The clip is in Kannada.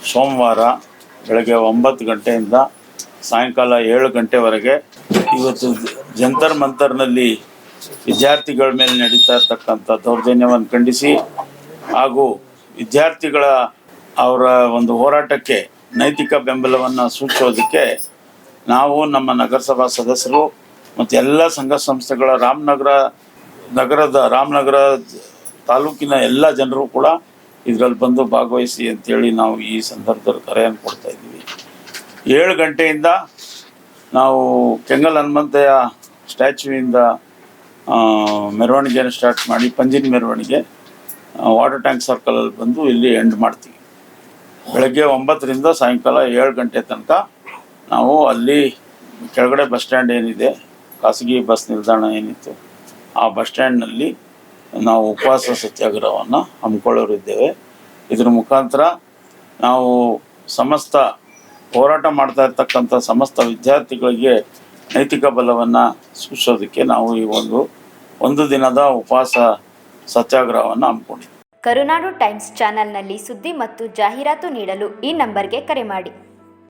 ಸೋಮವಾರ ಬೆಳಗ್ಗೆ 9 ಗಂಟೆಯಿಂದ ಸಾಯಂಕಾಲ 7 ಗಂಟೆವರೆಗೆ ಇವತ್ತು ಜಂತರ್ ಮಂತರ್ನಲ್ಲಿ ವಿದ್ಯಾರ್ಥಿಗಳ ಮೇಲೆ ನಡೀತಾ ಇರ್ತಕ್ಕಂಥ ದೌರ್ಜನ್ಯವನ್ನು ಖಂಡಿಸಿ ಹಾಗೂ ವಿದ್ಯಾರ್ಥಿಗಳ ಅವರ ಒಂದು ಹೋರಾಟಕ್ಕೆ ನೈತಿಕ ಬೆಂಬಲವನ್ನು ಸೂಚಿಸೋದಕ್ಕೆ ನಾವು ನಮ್ಮ ನಗರಸಭಾ ಸದಸ್ಯರು ಮತ್ತು ಎಲ್ಲ ಸಂಘ ಸಂಸ್ಥೆಗಳ ರಾಮನಗರ ತಾಲೂಕಿನ ಎಲ್ಲ ಜನರು ಕೂಡ ಇದರಲ್ಲಿ ಬಂದು ಭಾಗವಹಿಸಿ ಅಂತೇಳಿ ನಾವು ಈ ಸಂದರ್ಭದಲ್ಲಿ ಕರೆಯನ್ನು ಕೊಡ್ತಾ ಇದ್ದೀವಿ. 7 ಗಂಟೆಯಿಂದ ನಾವು ಕೆಂಗಲ್ ಹನುಮಂತಯ್ಯ ಸ್ಟ್ಯಾಚ್ಯೂಯಿಂದ ಮೆರವಣಿಗೆಯನ್ನು ಸ್ಟಾರ್ಟ್ ಮಾಡಿ ಪಂಜಿನ ಮೆರವಣಿಗೆ ವಾಟರ್ ಟ್ಯಾಂಕ್ ಸರ್ಕಲಲ್ಲಿ ಬಂದು ಇಲ್ಲಿ ಎಂಡ್ ಮಾಡ್ತೀವಿ. ಬೆಳಗ್ಗೆ 9ರಿಂದ ಸಾಯಂಕಾಲ 7 ಗಂಟೆ ತನಕ ನಾವು ಅಲ್ಲಿ ಕೆಳಗಡೆ ಬಸ್ ಸ್ಟ್ಯಾಂಡ್ ಏನಿದೆ, ಖಾಸಗಿ ಬಸ್ ನಿಲ್ದಾಣ ಏನಿತ್ತು, ಆ ಬಸ್ ಸ್ಟ್ಯಾಂಡ್ನಲ್ಲಿ ನಾವು ಉಪವಾಸ ಸತ್ಯಾಗ್ರಹವನ್ನು ಹಮ್ಮಿಕೊಳ್ಳೋರಿದ್ದೇವೆ. ಇದರ ಮುಖಾಂತರ ನಾವು ಸಮಸ್ತ ಹೋರಾಟ ಮಾಡ್ತಾ ಇರ್ತಕ್ಕಂಥ ಸಮಸ್ತ ವಿದ್ಯಾರ್ಥಿಗಳಿಗೆ ನೈತಿಕ ಬಲವನ್ನು ಸೂಚಿಸೋದಕ್ಕೆ ನಾವು ಈ ಒಂದು ದಿನದ ಉಪವಾಸ ಸತ್ಯಾಗ್ರಹವನ್ನು ಹಮ್ಮಿಕೊಂಡಿದ್ದೇವೆ. ಕರುನಾಡು ಟೈಮ್ಸ್ ಚಾನೆಲ್ನಲ್ಲಿ ಸುದ್ದಿ ಮತ್ತು ಜಾಹೀರಾತು ನೀಡಲು ಈ ನಂಬರ್ಗೆ ಕರೆ ಮಾಡಿ.